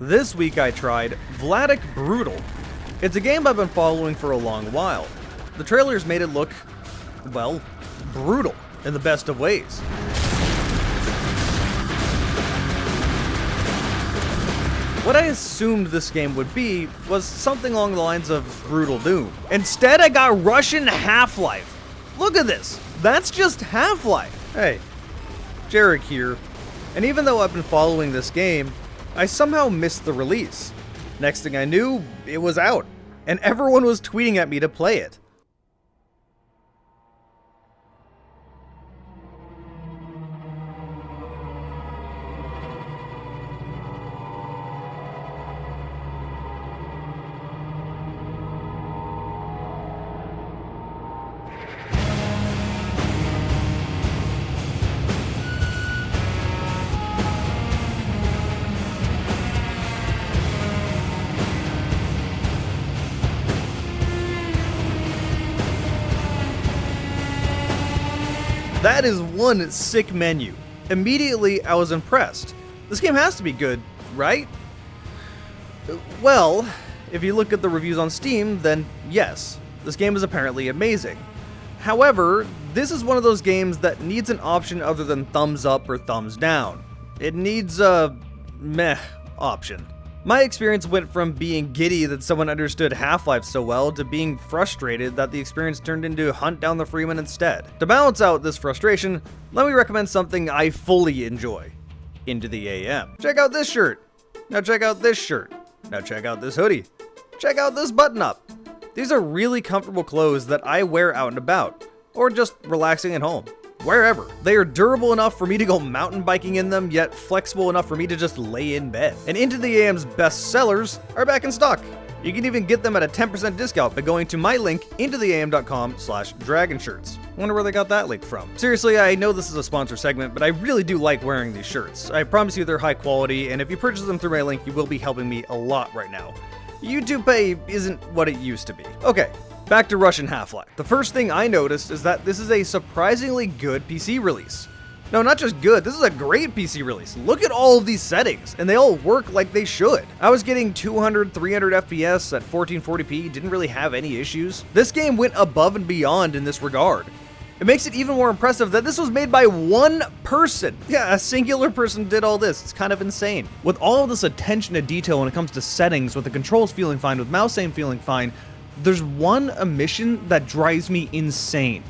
This week I tried Vladik Brutal. It's a game I've been following for a long while. The trailers made it look, well, brutal in the best of ways. What I assumed this game would be was something along the lines of Brutal Doom. Instead, I got Russian Half-Life. Look at this. That's just Half-Life. Hey, Jarek here. And even though I've been following this game, I somehow missed the release. Next thing I knew, it was out, and everyone was tweeting at me to play it. That is one sick menu. Immediately, I was impressed. This game has to be good, right? Well, if you look at the reviews on Steam, then yes, this game is apparently amazing. However, this is one of those games that needs an option other than thumbs up or thumbs down. It needs a meh option. My experience went from being giddy that someone understood Half-Life so well to being frustrated that the experience turned into Hunt Down the Freeman instead. To balance out this frustration, let me recommend something I fully enjoy. Into the AM. Check out this shirt. Now check out this shirt. Now check out this hoodie. Check out this button up. These are really comfortable clothes that I wear out and about, or just relaxing at home. Wherever. They are durable enough for me to go mountain biking in them, yet flexible enough for me to just lay in bed. And Into the AM's best sellers are back in stock. You can even get them at a 10% discount by going to my link, intotheam.com/dragonshirts. Wonder where they got that link from. Seriously, I know this is a sponsor segment, but I really do like wearing these shirts. I promise you they're high quality, and if you purchase them through my link, you will be helping me a lot right now. YouTube pay isn't what it used to be. Okay. Back to Russian Half-Life. The first thing I noticed is that this is a surprisingly good PC release. No, not just good, this is a great PC release. Look at all of these settings, and they all work like they should. I was getting 200, 300 FPS at 1440p, didn't really have any issues. This game went above and beyond in this regard. It makes it even more impressive that this was made by one person. Yeah, a singular person did all this. It's kind of insane. With all of this attention to detail when it comes to settings, with the controls feeling fine, with mouse aim feeling fine, there's one omission that drives me insane.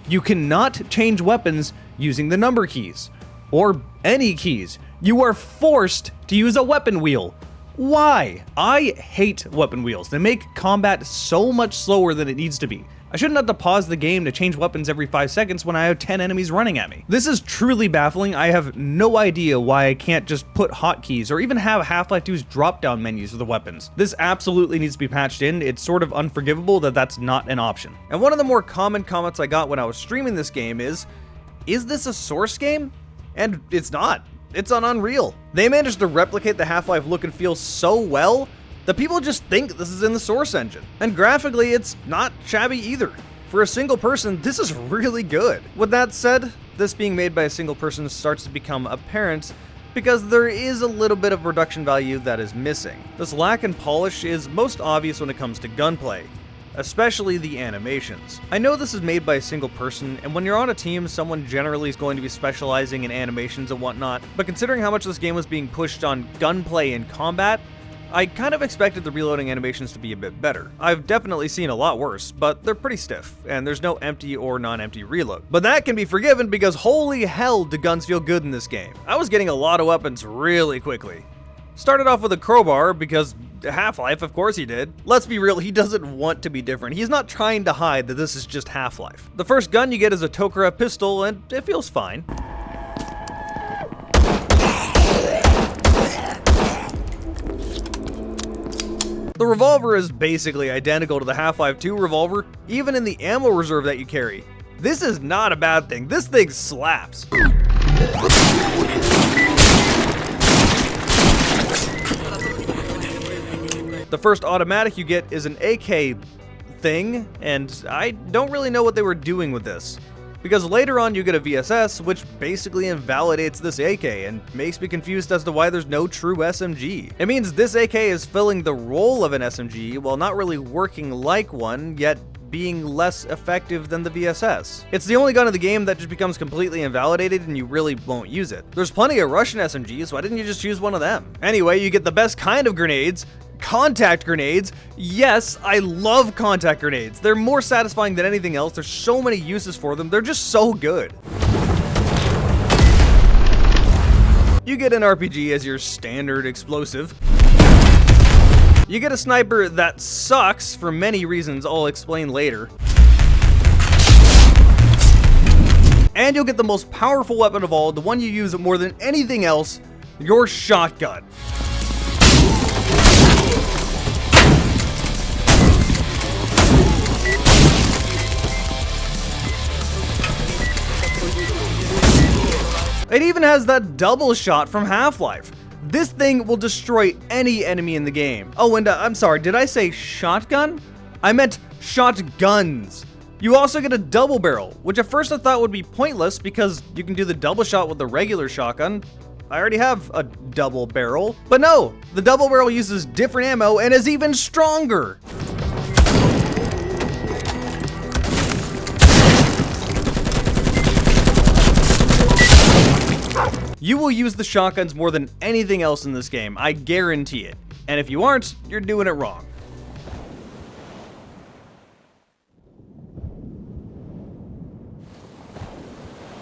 You cannot change weapons using the number keys, or any keys. You are forced to use a weapon wheel. Why? I hate weapon wheels. They make combat so much slower than it needs to be. I shouldn't have to pause the game to change weapons every 5 seconds when I have 10 enemies running at me. This is truly baffling. I have no idea why I can't just put hotkeys or even have Half-Life 2's drop-down menus for the weapons. This absolutely needs to be patched in. It's sort of unforgivable that that's not an option. And one of the more common comments I got when I was streaming this game is this a Source game? And it's not. It's on Unreal. They managed to replicate the Half-Life look and feel so well that people just think this is in the Source engine. And graphically, it's not shabby either. For a single person, this is really good. With that said, this being made by a single person starts to become apparent because there is a little bit of production value that is missing. This lack in polish is most obvious when it comes to gunplay, especially the animations. I know this is made by a single person, and when you're on a team, someone generally is going to be specializing in animations and whatnot, but considering how much this game was being pushed on gunplay and combat, I kind of expected the reloading animations to be a bit better. I've definitely seen a lot worse, but they're pretty stiff, and there's no empty or non-empty reload. But that can be forgiven because holy hell do guns feel good in this game. I was getting a lot of weapons really quickly. Started off with a crowbar because Half-Life, of course he did. Let's be real, he doesn't want to be different. He's not trying to hide that this is just Half-Life. The first gun you get is a Tokarev pistol, and it feels fine. The revolver is basically identical to the Half-Life 2 revolver, even in the ammo reserve that you carry. This is not a bad thing. This thing slaps. The first automatic you get is an AK thing, and I don't really know what they were doing with this. because later on you get a VSS, which basically invalidates this AK and makes me confused as to why there's no true SMG. It means this AK is filling the role of an SMG while not really working like one, yet being less effective than the VSS. It's the only gun in the game that just becomes completely invalidated and you really won't use it. There's plenty of Russian SMGs, why didn't you just choose one of them? Anyway, you get the best kind of grenades, contact grenades. Yes, I love contact grenades. They're more satisfying than anything else. There's so many uses for them. They're just so good. You get an RPG as your standard explosive. You get a sniper that sucks for many reasons I'll explain later. And you'll get the most powerful weapon of all, the one you use more than anything else, your shotgun. It even has that double shot from Half-Life. This thing will destroy any enemy in the game. Oh, and I'm sorry, did I say shotgun? I meant shotguns. You also get a double barrel, which at first I thought would be pointless because you can do the double shot with the regular shotgun. I already have a double barrel. But no, the double barrel uses different ammo and is even stronger. You will use the shotguns more than anything else in this game, I guarantee it. And if you aren't, you're doing it wrong.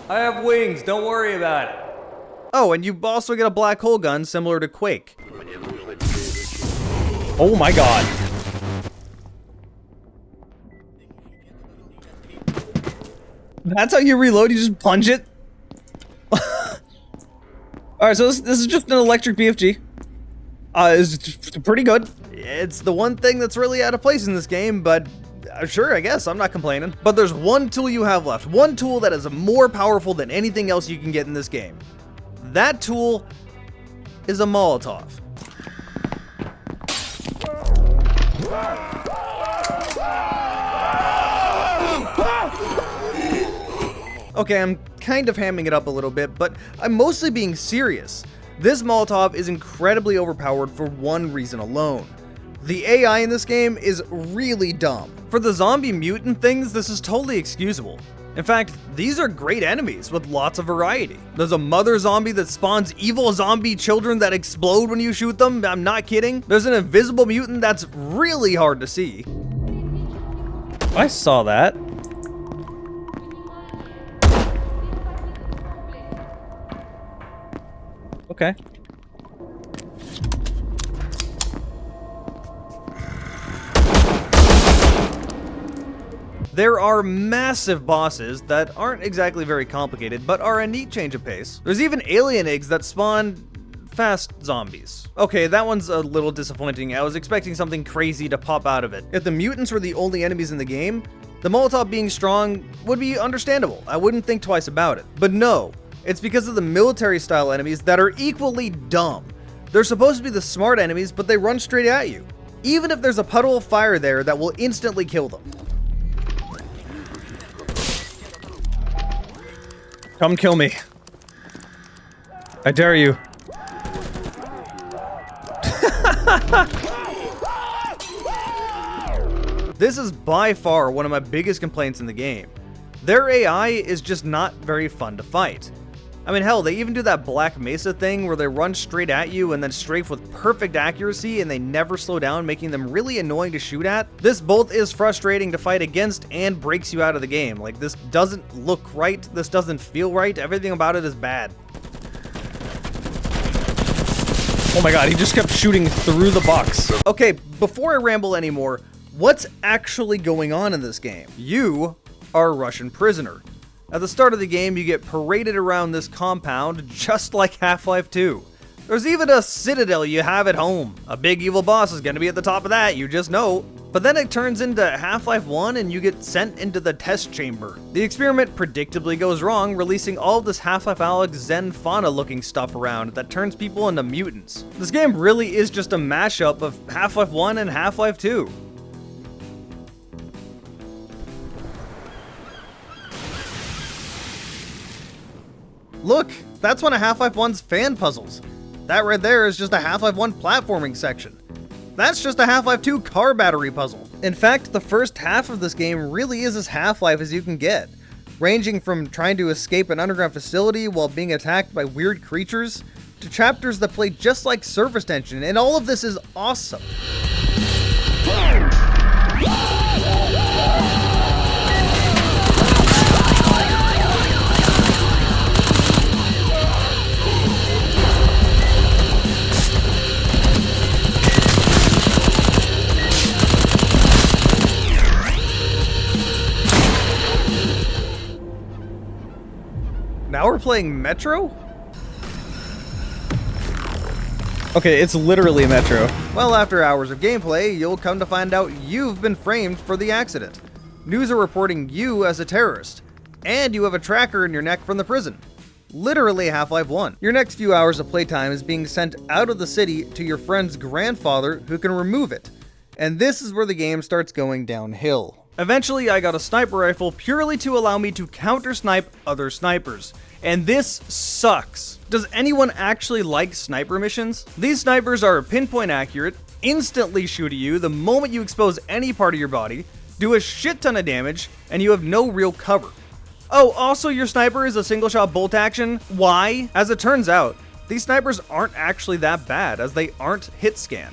I have wings, don't worry about it. Oh, and you also get a black hole gun similar to Quake. Oh my god. That's how you reload, you just punch it? Alright, so this is just an electric BFG. It's pretty good. It's the one thing that's really out of place in this game, but sure, I guess, I'm not complaining. But there's one tool you have left. One tool that is more powerful than anything else you can get in this game. That tool is a Molotov. Okay, I'm kind of hamming it up a little bit, but I'm mostly being serious. This Molotov is incredibly overpowered for one reason alone. The AI in this game is really dumb. For the zombie mutant things, this is totally excusable. In fact, these are great enemies with lots of variety. There's a mother zombie that spawns evil zombie children that explode when you shoot them. I'm not kidding. There's an invisible mutant that's really hard to see. I saw that. Okay. There are massive bosses that aren't exactly very complicated, but are a neat change of pace. There's even alien eggs that spawn fast zombies. Okay, that one's a little disappointing. I was expecting something crazy to pop out of it. If the mutants were the only enemies in the game, the Molotov being strong would be understandable. I wouldn't think twice about it. But no, it's because of the military-style enemies that are equally dumb. They're supposed to be the smart enemies, but they run straight at you. Even if there's a puddle of fire there that will instantly kill them. Come kill me. I dare you. This is by far one of my biggest complaints in the game. Their AI is just not very fun to fight. I mean, hell, they even do that Black Mesa thing where they run straight at you and then strafe with perfect accuracy and they never slow down, making them really annoying to shoot at. This both is frustrating to fight against and breaks you out of the game. Like, this doesn't look right, this doesn't feel right, everything about it is bad. Oh my god, he just kept shooting through the box. Okay, before I ramble anymore, what's actually going on in this game? You are a Russian prisoner. At the start of the game, you get paraded around this compound just like Half-Life 2. There's even a citadel you have at home. A big evil boss is gonna be at the top of that, you just know. But then it turns into Half-Life 1 and you get sent into the test chamber. The experiment predictably goes wrong, releasing all of this Half-Life Alyx Zen fauna looking stuff around that turns people into mutants. This game really is just a mashup of Half-Life 1 and Half-Life 2. Look, that's one of Half-Life 1's fan puzzles. That right there is just a Half-Life 1 platforming section. That's just a Half-Life 2 car battery puzzle. In fact, the first half of this game really is as Half-Life as you can get, ranging from trying to escape an underground facility while being attacked by weird creatures, to chapters that play just like Surface Tension, and all of this is awesome. Now we're playing Metro? Okay, it's literally Metro. Well, after hours of gameplay, you'll come to find out you've been framed for the accident. News are reporting you as a terrorist, and you have a tracker in your neck from the prison. Literally Half-Life 1. Your next few hours of playtime is being sent out of the city to your friend's grandfather who can remove it. And this is where the game starts going downhill. Eventually, I got a sniper rifle purely to allow me to counter-snipe other snipers. And this sucks. Does anyone actually like sniper missions? These snipers are pinpoint accurate, instantly shoot at you the moment you expose any part of your body, do a shit ton of damage, and you have no real cover. Oh, also your sniper is a single shot bolt action. Why? As it turns out, these snipers aren't actually that bad as they aren't hit scan.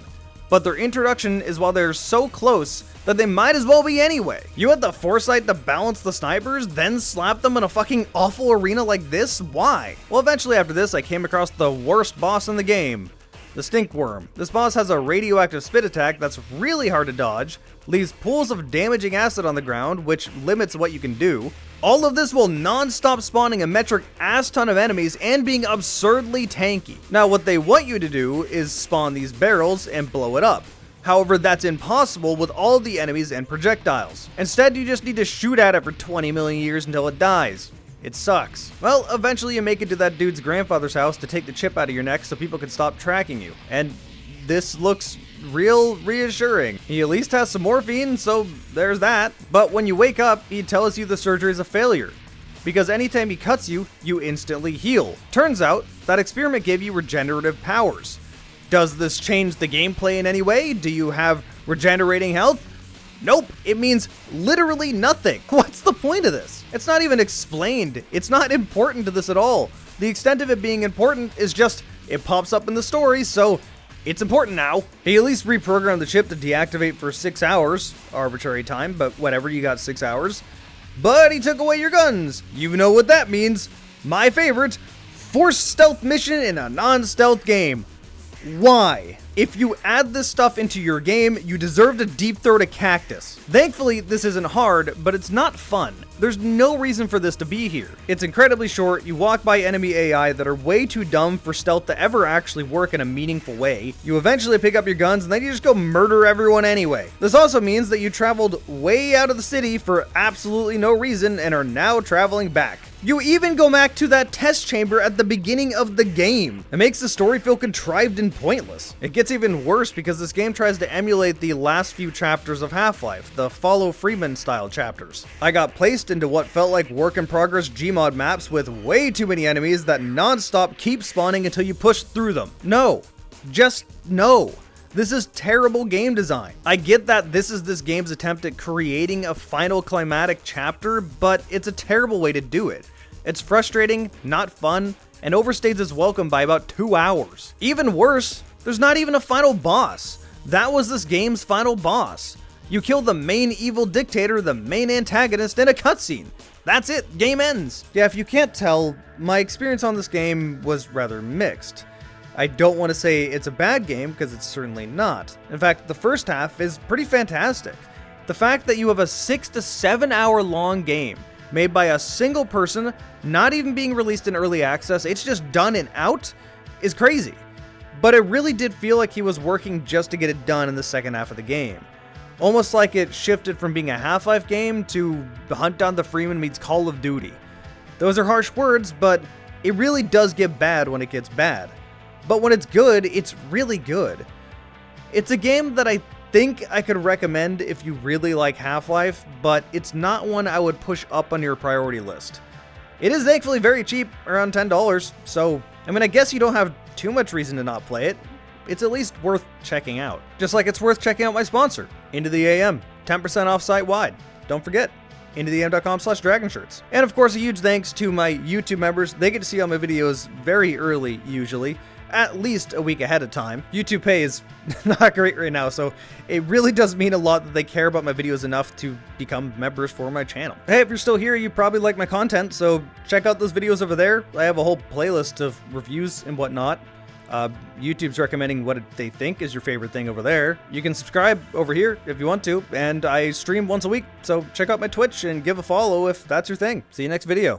But their introduction is while they're so close that they might as well be anyway. You had the foresight to balance the snipers, then slap them in a fucking awful arena like this? Why? Well, eventually after this, I came across the worst boss in the game, the Stink Worm. This boss has a radioactive spit attack that's really hard to dodge, leaves pools of damaging acid on the ground, which limits what you can do. All of this while non-stop spawning a metric ass ton of enemies and being absurdly tanky. Now, what they want you to do is spawn these barrels and blow it up. However, that's impossible with all the enemies and projectiles. Instead, you just need to shoot at it for 20 million years until it dies. It sucks. Well, eventually you make it to that dude's grandfather's house to take the chip out of your neck so people can stop tracking you. And this looks real reassuring. He at least has some morphine, so there's that. But when you wake up, he tells you the surgery is a failure, because anytime he cuts you, you instantly heal. Turns out, that experiment gave you regenerative powers. Does this change the gameplay in any way? Do you have regenerating health? Nope, it means literally nothing. What's the point of this? It's not even explained. It's not important to this at all. The extent of it being important is just, it pops up in the story, so it's important now. He at least reprogrammed the chip to deactivate for 6 hours. Arbitrary time, but whatever, you got 6 hours. But he took away your guns. You know what that means. My favorite, forced stealth mission in a non-stealth game. Why? If you add this stuff into your game, you deserve to deep throat a cactus. Thankfully, this isn't hard, but it's not fun. There's no reason for this to be here. It's incredibly short, you walk by enemy AI that are way too dumb for stealth to ever actually work in a meaningful way. You eventually pick up your guns and then you just go murder everyone anyway. This also means that you traveled way out of the city for absolutely no reason and are now traveling back. You even go back to that test chamber at the beginning of the game. It makes the story feel contrived and pointless. It gets even worse because this game tries to emulate the last few chapters of Half-Life, the Follow Freeman style chapters. I got placed into what felt like work-in-progress Gmod maps with way too many enemies that non-stop keep spawning until you push through them. No. Just no. This is terrible game design. I get that this is this game's attempt at creating a final climatic chapter, but it's a terrible way to do it. It's frustrating, not fun, and overstays its welcome by about 2 hours. Even worse, there's not even a final boss. That was this game's final boss. You kill the main evil dictator, the main antagonist, in a cutscene. That's it, game ends. Yeah, if you can't tell, my experience on this game was rather mixed. I don't want to say it's a bad game, because it's certainly not. In fact, the first half is pretty fantastic. The fact that you have a 6 to 7 hour long game made by a single person, not even being released in early access, it's just done and out, is crazy. But it really did feel like he was working just to get it done in the second half of the game. Almost like it shifted from being a Half-Life game to Hunt Down the Freeman meets Call of Duty. Those are harsh words, but it really does get bad when it gets bad. But when it's good, it's really good. It's a game that I think I could recommend if you really like Half-Life, but it's not one I would push up on your priority list. It is thankfully very cheap, around $10, so I mean, I guess you don't have too much reason to not play it. It's at least worth checking out. Just like it's worth checking out my sponsor, Into the AM, 10% off site-wide. Don't forget, intotheam.com/dragonshirts. And of course, a huge thanks to my YouTube members. They get to see all my videos very early, usually, at least a week ahead of time. YouTube pay is not great right now, so it really does mean a lot that they care about my videos enough to become members for my channel. Hey, if you're still here, you probably like my content, so check out those videos over there. I have a whole playlist of reviews and whatnot. YouTube's recommending what they think is your favorite thing over there. You can subscribe over here if you want to, and I stream once a week, so check out my Twitch and give a follow if that's your thing. See you next video.